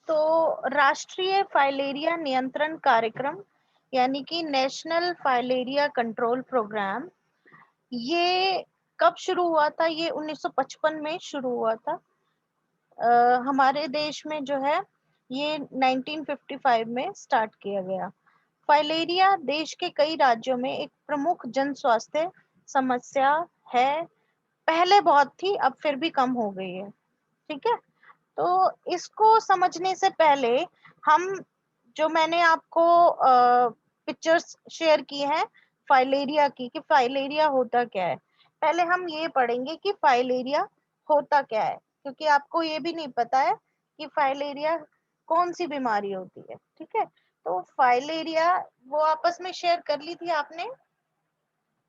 तो राष्ट्रीय फाइलेरिया नियंत्रण कार्यक्रम यानी कि नेशनल फाइलेरिया कंट्रोल प्रोग्राम, ये कब शुरू हुआ था? ये 1955 में शुरू हुआ था। हमारे देश में जो है ये 1955 में स्टार्ट किया गया। फाइलेरिया देश के कई राज्यों में एक प्रमुख जन स्वास्थ्य समस्या है। पहले बहुत थी, अब फिर भी कम हो गई है। ठीक है, तो इसको समझने से पहले हम जो मैंने आपको पिक्चर्स शेयर की हैं फाइलेरिया की, कि फाइलेरिया होता क्या है, पहले हम ये पढ़ेंगे कि फाइलेरिया होता क्या है, क्योंकि आपको ये भी नहीं पता है कि फाइलेरिया कौन सी बीमारी होती है। ठीक है, तो फाइलेरिया वो आपस में शेयर कर ली थी आपने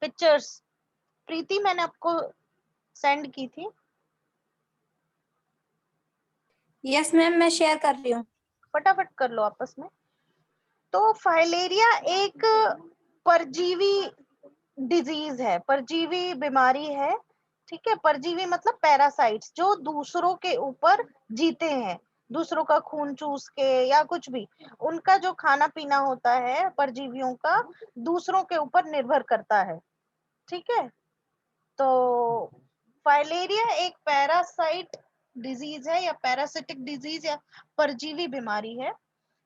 पिक्चर्स, प्रीति, मैंने आपको सेंड की थी। यस मैम, मैं शेयर कर रही हूँ। फटाफट कर लो आपस में। तो फाइलेरिया एक परजीवी डिजीज है, परजीवी बीमारी है। ठीक है, परजीवी मतलब पैरासाइट्स जो दूसरों के ऊपर जीते हैं, दूसरों का खून चूस के या कुछ भी, उनका जो खाना पीना होता है परजीवियों का दूसरों के ऊपर निर्भर करता है। ठीक है, तो फाइलेरिया एक पैरासाइट डिजीज है या पैरासिटिक डिजीज या परजीवी बीमारी है।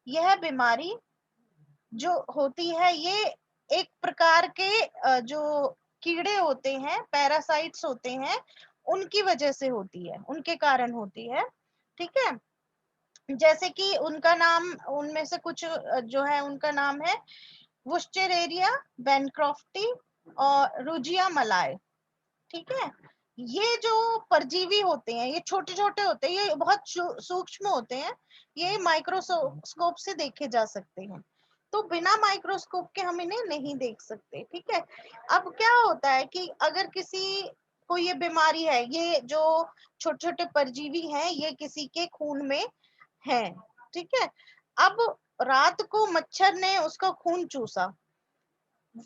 यह बीमारी जो होती है ये एक प्रकार के जो कीड़े होते हैं, पैरासाइट्स होते हैं, उनकी वजह से होती है, उनके कारण होती है। ठीक है, जैसे कि उनका नाम, उनमें से कुछ जो है उनका नाम है वुस्चेरेरिया, बेनक्रॉफ्टी और रुजिया मलाय। ठीक है, ये जो परजीवी होते हैं ये छोटे छोटे होते हैं, ये बहुत सूक्ष्म होते हैं, ये माइक्रोस्कोप से देखे जा सकते हैं। तो बिना माइक्रोस्कोप के हम इन्हें नहीं देख सकते। ठीक है, अब क्या होता है कि अगर किसी को ये बीमारी है, ये जो छोटे छोटे परजीवी हैं ये किसी के खून में हैं। ठीक है, अब रात को मच्छर ने उसका खून चूसा,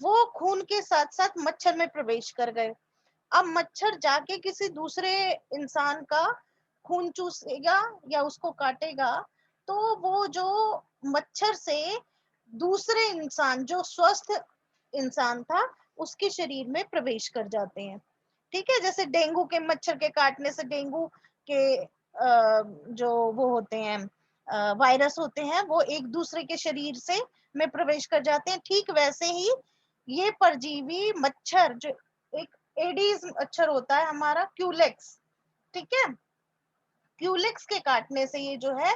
वो खून के साथ साथ मच्छर में प्रवेश कर गए। अब मच्छर जाके किसी दूसरे इंसान का खून चूसेगा या उसको काटेगा, तो वो जो मच्छर से दूसरे इंसान जो स्वस्थ इंसान था उसके शरीर में प्रवेश कर जाते हैं। ठीक है, जैसे डेंगू के मच्छर के काटने से डेंगू के जो वो होते हैं वायरस होते हैं वो एक दूसरे के शरीर से में प्रवेश कर जाते हैं। ठीक वैसे ही ये परजीवी मच्छर जो एक एडीज मच्छर होता है हमारा क्यूलेक्स, ठीक है, क्यूलेक्स के काटने से ये जो है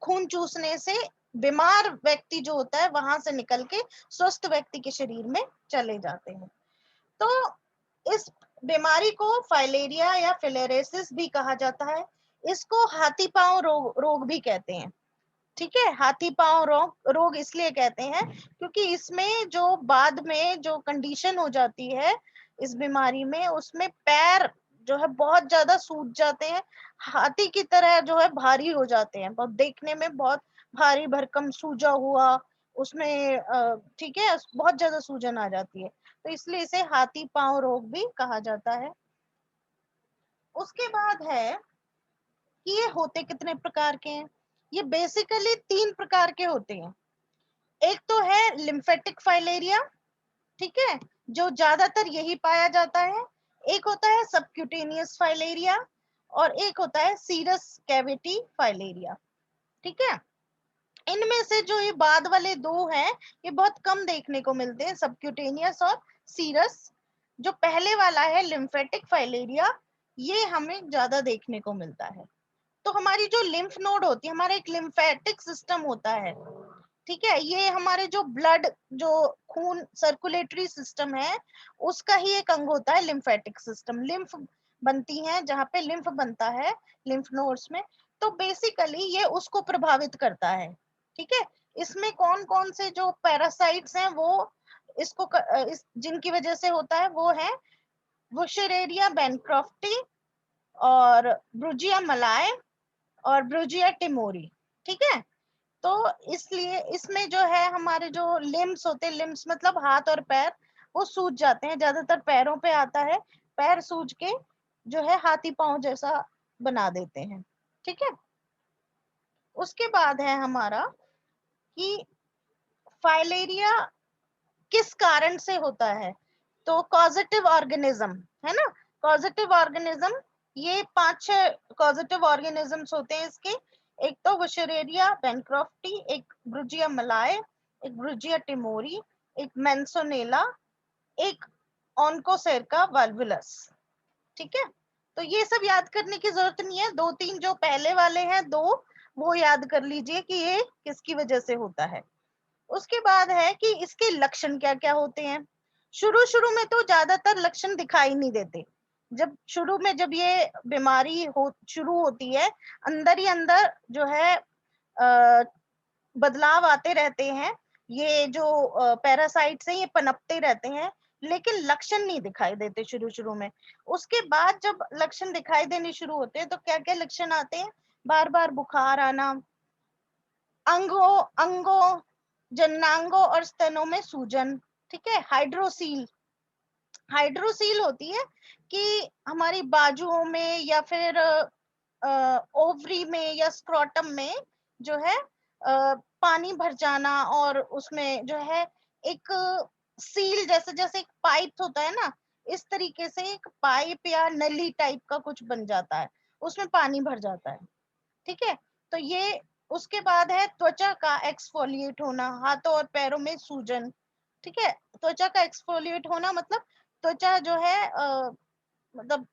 खून चूसने से बीमार व्यक्ति जो होता है वहां से निकल के स्वस्थ व्यक्ति के शरीर में चले जाते हैं। तो इस बीमारी को फाइलेरिया या फिलेरेसिस भी कहा जाता है। इसको हाथी पांव रोग भी कहते हैं। ठीक है, हाथी पांव रोग इसलिए कहते हैं क्योंकि इसमें जो बाद में जो कंडीशन हो जाती है इस बीमारी में, उसमें पैर जो है बहुत ज्यादा सूज जाते हैं, हाथी की तरह जो है भारी हो जाते हैं, बहुत देखने में बहुत भारी भरकम सूजा हुआ उसमें ठीक है, बहुत ज्यादा सूजन आ जाती है, तो इसलिए इसे हाथी पांव रोग भी कहा जाता है। उसके बाद है कि ये होते कितने प्रकार के हैं। ये बेसिकली 3 प्रकार के होते हैं। एक तो है लिम्फेटिक फाइलेरिया, ठीक है, जो ज्यादातर यही पाया जाता है। एक होता है सबक्यूटेनियस फाइलेरिया और एक होता है सीरस कैविटी फाइलेरिया। ठीक है, इनमें से जो ये बाद वाले दो हैं ये बहुत कम देखने को मिलते हैं, सबक्यूटेनियस और सीरस। जो पहले वाला है लिम्फेटिक फाइलेरिया, ये हमें ज्यादा देखने को मिलता है। तो हमारी जो लिम्फ नोड होती है, हमारा एक लिम्फेटिक सिस्टम होता है। ठीक है, ये हमारे जो ब्लड जो खून सर्कुलेटरी सिस्टम है उसका ही एक अंग होता है लिम्फेटिक सिस्टम। लिम्फ बनती है जहाँ पे लिम्फ बनता है लिम्फ नोड्स में, तो बेसिकली ये उसको प्रभावित करता है। ठीक है, इसमें कौन कौन से जो पैरासाइट्स हैं वो इसको जिनकी वजह से होता है वो है वुशेरेरिया बेनक्रॉफ्टी और ब्रुजिया मलाय और ब्रुजिया टिमोरी। ठीक है, तो इसलिए इसमें जो है हमारे जो लिम्स होते हैं, लिम्स मतलब हाथ और पैर, वो सूज जाते हैं, ज्यादातर पैरों पे आता है, पैर सूज के जो है हाथी पांव जैसा बना देते हैं। ठीक है, उसके बाद है हमारा कि फाइलेरिया किस कारण से होता है। तो कॉजेटिव ऑर्गेनिज्म है ना, कॉजेटिव ऑर्गेनिज्म, ये 5-6 कॉजेटिव ऑर्गेनिजम्स होते हैं इसके। एक तो वुशेरेरिया बैनक्रॉफ्टी, एक ब्रुजिया मलाय, एक ब्रुजिया टिमोरी, एक मेंसोनेला, एक ऑन्कोसेरका वाल्वुलस। ठीक है, तो ये सब याद करने की जरूरत नहीं है, 2-3 जो पहले वाले हैं दो वो याद कर लीजिए कि ये किसकी वजह से होता है। उसके बाद है कि इसके लक्षण क्या क्या होते हैं। शुरू शुरू में तो ज्यादातर लक्षण दिखाई नहीं देते। जब शुरू में जब ये बीमारी हो शुरू होती है, अंदर ही अंदर जो है बदलाव आते रहते हैं, ये जो पैरासाइट्स हैं ये पनपते रहते हैं, लेकिन लक्षण नहीं दिखाई देते शुरू शुरू में। उसके बाद जब लक्षण दिखाई देने शुरू होते हैं तो क्या क्या लक्षण आते हैं, बार बार बुखार आना, अंगों जननांगों और स्तनों में सूजन। ठीक है, हाइड्रोसील, हाइड्रोसील होती है कि हमारी बाजुओं में या फिर ओवरी में या स्क्रोटम में जो है पानी भर जाना, और उसमें जो है एक सील जैसे, जैसे एक पाइप होता है ना, इस तरीके से एक पाइप या नली टाइप का कुछ बन जाता है, उसमें पानी भर जाता है। ठीक है, तो ये उसके बाद है त्वचा का एक्सफोलिएट होना, हाथों और पैरों में सूजन। ठीक है, त्वचा का एक्सफोलिएट होना मतलब त्वचा जो है मतलब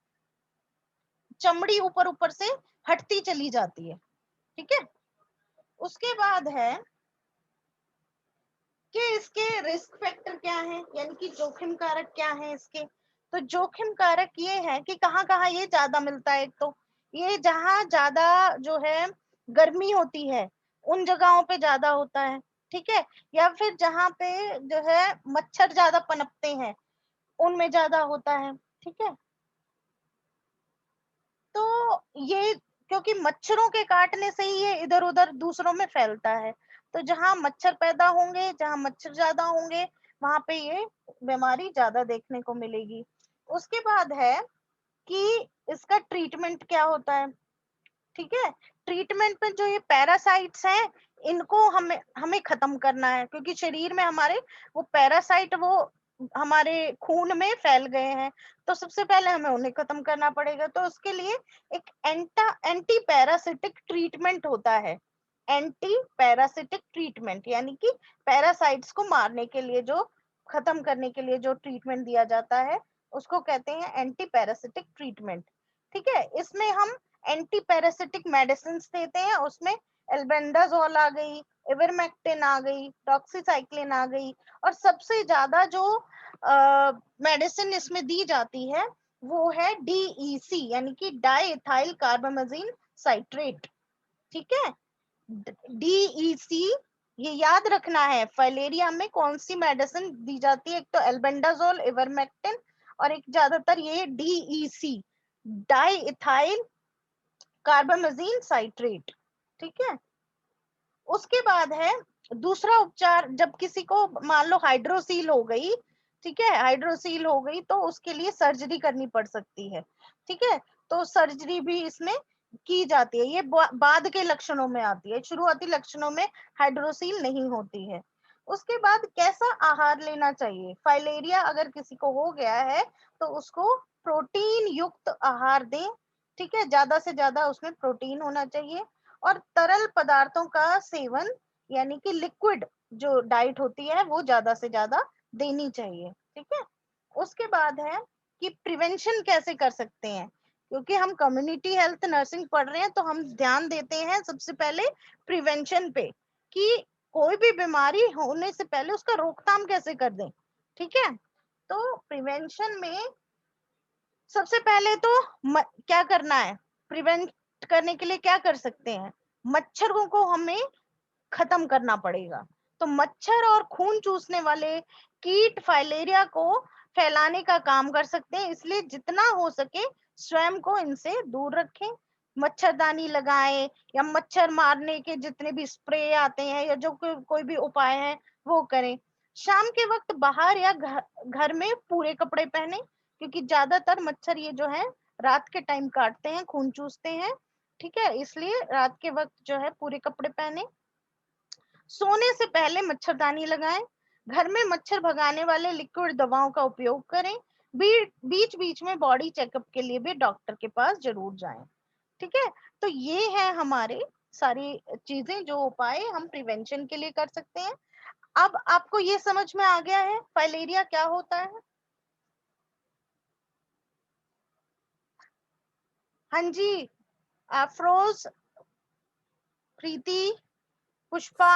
चमड़ी ऊपर ऊपर से हटती चली जाती है। ठीक है, उसके बाद है कि इसके रिस्क फैक्टर क्या है, यानी कि जोखिम कारक क्या है इसके। तो जोखिम कारक ये है कि कहाँ कहाँ ये ज्यादा मिलता है। एक तो ये जहाँ ज्यादा जो है गर्मी होती है उन जगहों पे ज्यादा होता है। ठीक है, या फिर जहाँ पे जो है मच्छर ज्यादा पनपते हैं उनमें ज्यादा होता है। ठीक है, तो ये क्योंकि मच्छरों के काटने से ही ये इधर उधर दूसरों में फैलता है, तो जहां मच्छर पैदा होंगे, जहां मच्छर ज्यादा होंगे, वहां पे ये बीमारी ज्यादा देखने को मिलेगी। उसके बाद है कि इसका ट्रीटमेंट क्या होता है। ठीक है, ट्रीटमेंट में जो ये पैरासाइट्स हैं इनको हमें हमें खत्म करना है, क्योंकि शरीर में हमारे वो पैरासाइट वो हमारे खून में फैल गए हैं, तो सबसे पहले हमें उन्हें खत्म करना पड़ेगा। तो उसके लिए एक एंटी पैरासिटिक ट्रीटमेंट होता है। एंटी पैरासिटिक ट्रीटमेंट यानी कि पैरासाइट्स को मारने के लिए जो खत्म करने के लिए जो ट्रीटमेंट दिया जाता है उसको कहते हैं एंटी पैरासिटिक ट्रीटमेंट। ठीक है, इसमें हम एंटी पैरासिटिक मेडिसिन देते हैं, उसमें एल्बेंडाजोल आ गई, इवरमेक्टिन आ गई, डॉक्सीसाइक्लिन आ गई, और सबसे ज्यादा जो मेडिसिन इसमें दी जाती है वो है डीईसी यानी कि डाई इथाइल कार्बामेजिन साइट्रेट। ठीक है, डीईसी ये याद रखना है, फाइलेरिया में कौन सी मेडिसिन दी जाती है। एक तो एल्बेंडाजोल, इवरमेक्टिन, और एक ज्यादातर ये डीईसी डाई इथाइल कार्बामेजिन साइट्रेट। ठीक है, उसके बाद है दूसरा उपचार, जब किसी को मान लो हाइड्रोसील हो गई, ठीक है, हाइड्रोसील हो गई तो उसके लिए सर्जरी करनी पड़ सकती है। ठीक है, तो सर्जरी भी इसमें की जाती है, ये बाद के लक्षणों में आती है, शुरुआती लक्षणों में हाइड्रोसील नहीं होती है। उसके बाद कैसा आहार लेना चाहिए, फाइलेरिया अगर किसी को हो गया है तो उसको प्रोटीन युक्त आहार दें। ठीक है, ज्यादा से ज्यादा उसमें प्रोटीन होना चाहिए, और तरल पदार्थों का सेवन यानी कि लिक्विड जो डाइट होती है वो ज्यादा से ज्यादा देनी चाहिए। ठीक है, उसके बाद है कि प्रिवेंशन कैसे कर सकते हैं, क्योंकि हम कम्युनिटी हेल्थ नर्सिंग पढ़ रहे हैं तो हम ध्यान देते हैं सबसे पहले प्रिवेंशन पे, कि कोई भी बीमारी होने से पहले उसका रोकथाम कैसे कर दें। ठीक है, तो प्रिवेंशन में सबसे पहले तो क्या करना है, प्रिवेंट करने के लिए क्या कर सकते हैं, मच्छरों को हमें खत्म करना पड़ेगा। तो मच्छर और खून चूसने वाले कीट फाइलेरिया को फैलाने का काम कर सकते हैं, इसलिए जितना हो सके स्वयं को इनसे दूर रखें। मच्छरदानी लगाएं, या मच्छर मारने के जितने भी स्प्रे आते हैं या जो कोई भी उपाय है वो करें। शाम के वक्त बाहर या घर में पूरे कपड़े पहने, क्योंकि ज्यादातर मच्छर ये जो है रात के टाइम काटते हैं, खून चूसते हैं। ठीक है, इसलिए रात के वक्त जो है पूरे कपड़े पहने, सोने से पहले मच्छरदानी लगाएं, घर में मच्छर भगाने वाले लिक्विड दवाओं का उपयोग करें, बीच बीच में बॉडी चेकअप के लिए भी डॉक्टर के पास जरूर जाएं। ठीक है, तो ये है हमारे सारी चीजें जो उपाय हम प्रिवेंशन के लिए कर सकते हैं। अब आपको ये समझ में आ गया है फाइलेरिया क्या होता है? हाँ जी, अफरोज, प्रीति, पुष्पा,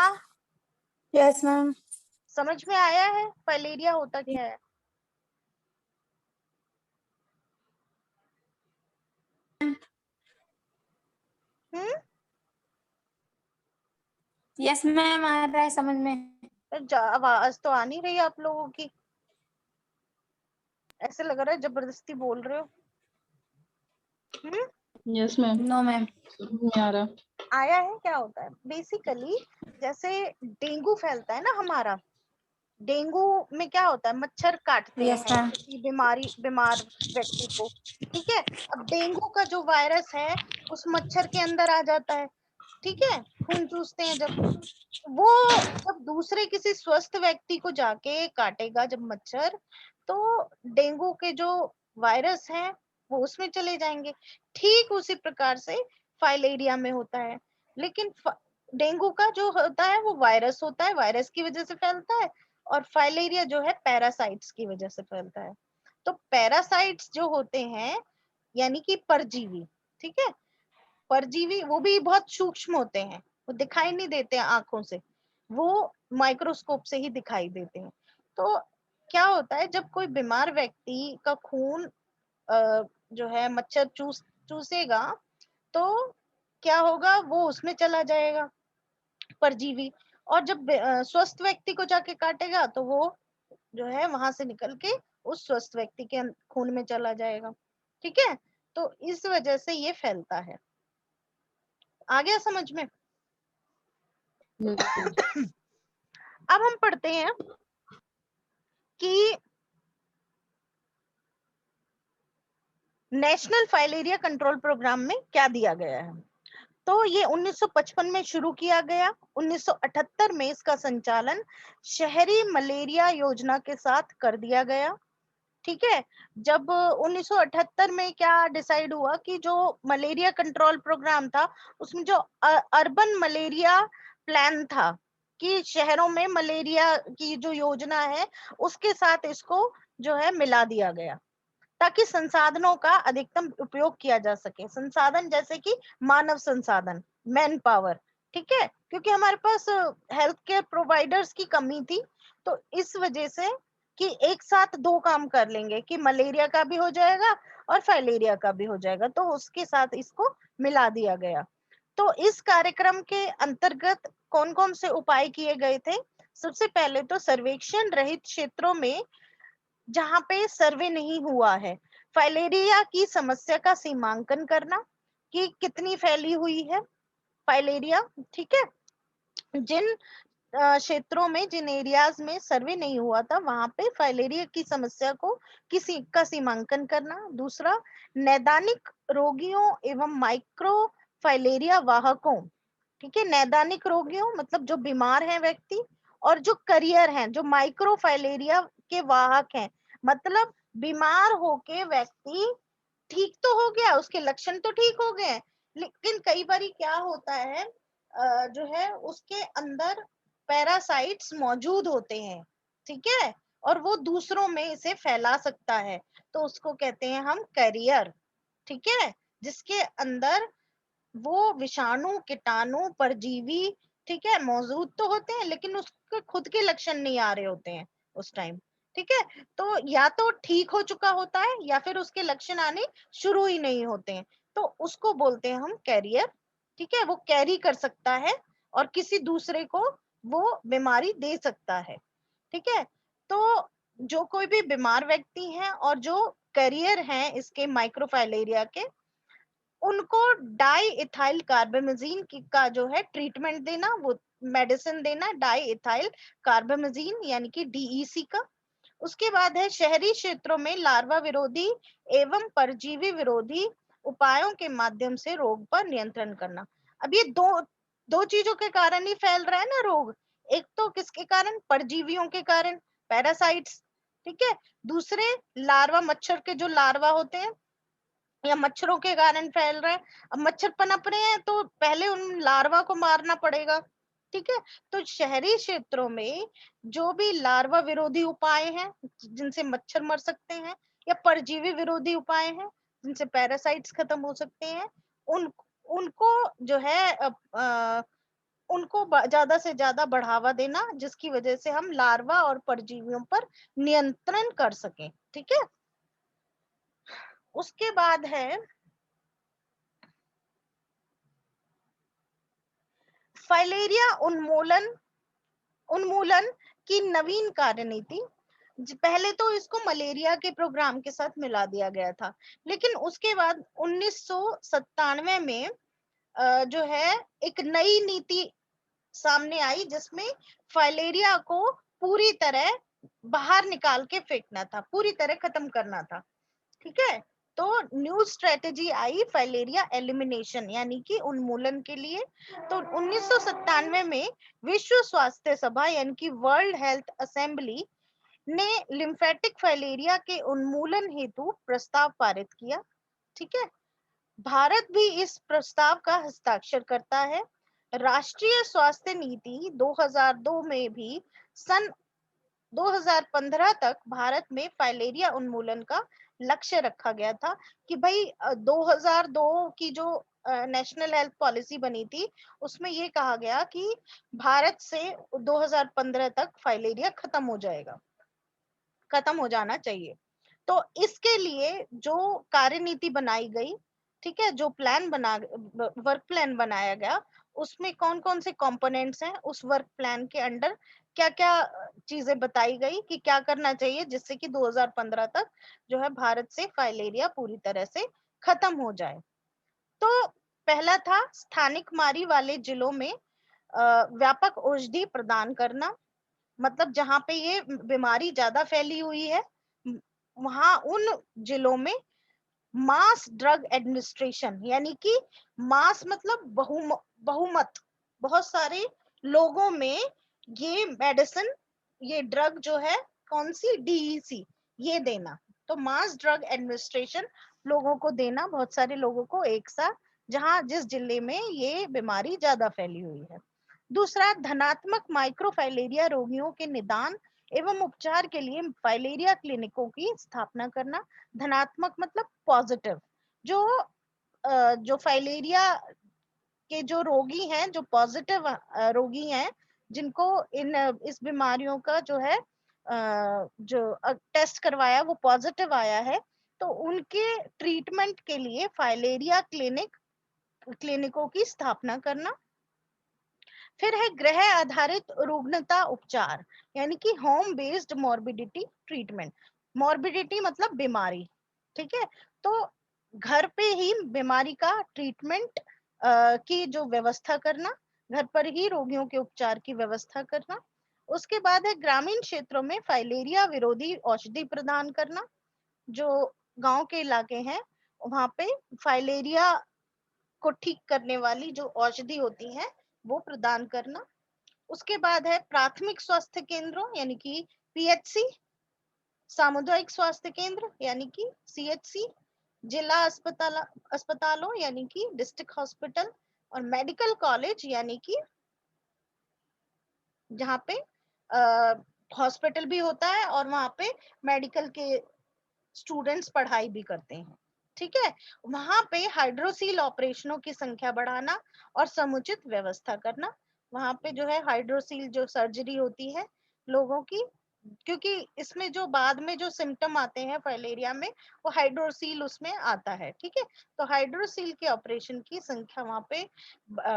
यस मैम। समझ में आया है फाइलेरिया होता क्या है? हम्म, यस मैम, आ रहा है समझ में। आवाज तो आ नहीं रही आप लोगों की, ऐसे लग रहा है जबरदस्ती बोल रहे हो। Yes ma'am. No ma'am. नहीं आ रहा। आया है? क्या होता है बेसिकली, जैसे डेंगू फैलता है ना हमारा, डेंगू में क्या होता है, मच्छर काटते यस हैं मैम। किसी बीमार व्यक्ति को। ठीक है, अब डेंगू का जो वायरस है उस मच्छर के अंदर आ जाता है। ठीक है, खून चूसते हैं जब, वो जब दूसरे किसी स्वस्थ व्यक्ति को जाके काटेगा जब मच्छर, तो डेंगू के जो वायरस हैं वो उसमें चले जाएंगे। ठीक उसी प्रकार से फाइलेरिया में होता है, लेकिन डेंगू का जो होता है वो वायरस होता है, वायरस की वजह से फैलता है, और फाइलेरिया जो है पैरासाइट्स की वजह से फैलता है। तो पैरासाइट्स जो होते हैं यानी कि परजीवी, ठीक है, परजीवी वो भी बहुत सूक्ष्म होते हैं, वो दिखाई नहीं देते हैं आंखों से, वो माइक्रोस्कोप से ही दिखाई देते हैं। तो क्या होता है, जब कोई बीमार व्यक्ति का खून जो है मच्छर चूसेगा, तो क्या होगा, वो उसमें चला जाएगा परजीवी, और जब स्वस्थ व्यक्ति को जाके काटेगा तो वो जो है वहां से निकल के उस स्वस्थ व्यक्ति के खून में चला जाएगा। ठीक है, तो इस वजह से ये फैलता है। आ गया समझ में? अब हम पढ़ते हैं कि नेशनल फाइलेरिया कंट्रोल प्रोग्राम में क्या दिया गया है। तो ये 1955 में शुरू किया गया, 1978 में इसका संचालन शहरी मलेरिया योजना के साथ कर दिया गया। ठीक है, जब 1978 में क्या डिसाइड हुआ कि जो मलेरिया कंट्रोल प्रोग्राम था उसमें जो अर्बन मलेरिया प्लान था, कि शहरों में मलेरिया की जो योजना है उसके साथ इसको जो है मिला दिया गया, ताकि संसाधनों का अधिकतम उपयोग किया जा सके। संसाधन जैसे कि मानव संसाधन, मैन पावर। ठीक है, क्योंकि हमारे पास हेल्थ केयर प्रोवाइडर्स की कमी थी, तो इस वजह से कि एक साथ दो काम कर लेंगे, कि मलेरिया का भी हो जाएगा और फाइलेरिया का भी हो जाएगा, तो उसके साथ इसको मिला दिया गया। तो इस कार्यक्रम के अंतर्गत कौन कौन से उपाय किए गए थे? सबसे पहले तो सर्वेक्षण रहित क्षेत्रों में जहां पे सर्वे नहीं हुआ है, फाइलेरिया की समस्या का सीमांकन करना, कि कितनी फैली हुई है फाइलेरिया। ठीक है, जिन क्षेत्रों में, जिन एरियाज में सर्वे नहीं हुआ था वहां पे फाइलेरिया की समस्या को किसी का सीमांकन करना। दूसरा, नैदानिक रोगियों एवं माइक्रो फाइलेरिया वाहकों, ठीक है, नैदानिक रोगियों मतलब जो बीमार हैं व्यक्ति, और जो करियर हैं, जो माइक्रो फाइलेरिया के वाहक हैं, मतलब बीमार होके व्यक्ति ठीक तो हो गया, उसके लक्षण तो ठीक हो गए, लेकिन कई बार क्या होता है, जो है उसके अंदर पैरासाइट्स मौजूद होते हैं। ठीक है, और वो दूसरों में इसे फैला सकता है, तो उसको कहते हैं हम कैरियर। ठीक है, जिसके अंदर वो विषाणु, कीटाणु, परजीवी, ठीक है, मौजूद तो होते हैं, लेकिन उसके खुद के लक्षण नहीं आ रहे होते हैं उस टाइम। ठीक है, तो या तो ठीक हो चुका होता है या फिर उसके लक्षण आने शुरू ही नहीं होते हैं, तो उसको बोलते हैं हम कैरियर। ठीक है, वो कैरी कर सकता है और किसी दूसरे को वो बीमारी दे सकता है। ठीक है, तो जो कोई भी बीमार व्यक्ति है और जो कैरियर हैं इसके माइक्रोफाइलेरिया के, उनको डाई इथाइल कार्बामेजिन का जो है ट्रीटमेंट देना, वो मेडिसिन देना, डाई इथाइल कार्बामेजिन यानी कि डीईसी का। उसके बाद है शहरी क्षेत्रों में लार्वा विरोधी एवं परजीवी विरोधी उपायों के माध्यम से रोग पर नियंत्रण करना। अब ये दो चीजों के कारण ही फैल रहा है ना रोग। एक तो किसके कारण, परजीवियों के कारण, पैरासाइट्स, ठीक है। दूसरे लार्वा, मच्छर के जो लार्वा होते हैं या मच्छरों के कारण फैल रहा है। अब मच्छर पनप रहे हैं तो पहले उन लार्वा को मारना पड़ेगा, ठीक है। तो शहरी क्षेत्रों में जो भी लार्वा विरोधी उपाय हैं जिनसे मच्छर मर सकते हैं, या परजीवी विरोधी उपाय हैं जिनसे पैरासाइट्स खत्म हो सकते हैं, उन उनको जो है उनको ज्यादा से ज्यादा बढ़ावा देना, जिसकी वजह से हम लार्वा और परजीवियों पर नियंत्रण कर सकें, ठीक है। उसके बाद है फाइलेरिया उन्मूलन उन्मूलन की नवीन कार्यनीति। पहले तो इसको मलेरिया के प्रोग्राम के साथ मिला दिया गया था, लेकिन उसके बाद 1997 में जो है एक नई नीति सामने आई जिसमें फाइलेरिया को पूरी तरह बाहर निकाल के फेंकना था, पूरी तरह खत्म करना था, ठीक है। तो न्यू स्ट्रेटेजी आई फाइलेरिया एलिमिनेशन यानी कि उन्मूलन के लिए। तो 1997 में विश्व स्वास्थ्य सभा यानी कि वर्ल्ड हेल्थ असेंबली ने लिम्फेटिक फाइलेरिया के उन्मूलन हेतु प्रस्ताव पारित किया, ठीक है। भारत भी इस प्रस्ताव का हस्ताक्षर करता है। राष्ट्रीय स्वास्थ्य नीति 2002 में भी सन 2015 तक भारत में फाइलेरिया उन्मूलन का लक्ष्य रखा गया था कि भाई 2002 की जो नेशनल हेल्थ पॉलिसी बनी थी उसमें ये कहा गया कि भारत से 2015 तक फाइलेरिया खत्म हो जाएगा, खत्म हो जाना चाहिए। तो इसके लिए जो कार्यनीति बनाई गई, ठीक है, जो प्लान बना वर्क प्लान बनाया गया, उसमें कौन कौन से कंपोनेंट्स हैं, उस वर्क प्लान के अंडर क्या क्या चीजें बताई गई कि क्या करना चाहिए जिससे कि 2015 तक जो है भारत से फाइलेरिया पूरी तरह से खत्म हो जाए। तो पहला था स्थानिक मारी वाले जिलों में व्यापक औषधि प्रदान करना। मतलब जहां पे ये बीमारी ज्यादा फैली हुई है वहां उन जिलों में मास ड्रग एडमिनिस्ट्रेशन यानी कि मास मतलब बहुमत, बहुत सारे लोगों में ये मेडिसिन, ये ड्रग जो है कौन सी, डीईसी, ये देना। तो मास ड्रग एडमिनिस्ट्रेशन लोगों को देना, बहुत सारे लोगों को एक साथ, जहां जिस जिले में ये बीमारी ज्यादा फैली हुई है। दूसरा, धनात्मक माइक्रोफाइलेरिया रोगियों के निदान एवं उपचार के लिए फाइलेरिया क्लिनिकों की स्थापना करना। धनात्मक मतलब पॉजिटिव, जो जो फाइलेरिया के जो रोगी हैं, जो पॉजिटिव रोगी हैं, जिनको इस बीमारियों का जो है जो टेस्ट करवाया वो पॉजिटिव आया है, तो उनके ट्रीटमेंट के लिए फाइलेरिया क्लिनिकों की स्थापना करना। फिर है ग्रह आधारित रुग्णता उपचार यानी कि home based morbidity treatment. Morbidity मतलब बीमारी, ठीक है। तो घर पे ही बीमारी का ट्रीटमेंट की जो व्यवस्था करना, घर पर ही रोगियों के उपचार की व्यवस्था करना। उसके बाद है ग्रामीण क्षेत्रों में फाइलेरिया विरोधी औषधि प्रदान करना। जो गांव के इलाके हैं वहां पे फाइलेरिया को ठीक करने वाली जो औषधि होती है वो प्रदान करना। उसके बाद है प्राथमिक स्वास्थ्य केंद्रों यानी कि पीएचसी, सामुदायिक स्वास्थ्य केंद्र यानी कि सीएचसी, जिला अस्पतालों यानी कि डिस्ट्रिक्ट हॉस्पिटल, और मेडिकल कॉलेज यानी कि जहाँ पे हॉस्पिटल भी होता है और वहां पे मेडिकल के स्टूडेंट्स पढ़ाई भी करते हैं, ठीक है। वहां पे हाइड्रोसील ऑपरेशनों की संख्या बढ़ाना और समुचित व्यवस्था करना। वहां पे जो है हाइड्रोसील जो सर्जरी होती है लोगों की, क्योंकि इसमें जो बाद में जो सिम्टम आते हैं फाइलेरिया में वो हाइड्रोसील उसमें आता है, ठीक है। तो हाइड्रोसील के ऑपरेशन की संख्या वहां पे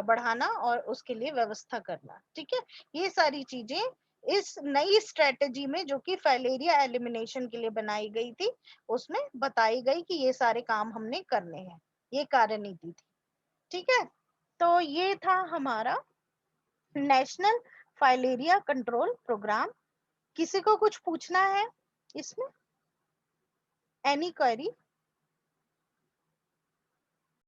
बढ़ाना और उसके लिए व्यवस्था करना, ठीक है। ये सारी चीजें इस नई स्ट्रेटेजी में जो कि फाइलेरिया एलिमिनेशन के लिए बनाई गई थी उसमें बताई गई कि ये सारे काम हमने करने हैं, ये कार्यनीति थी, ठीक है। तो ये था हमारा नेशनल फाइलेरिया कंट्रोल प्रोग्राम। किसी को कुछ पूछना है इसमें, एनी क्वेरी?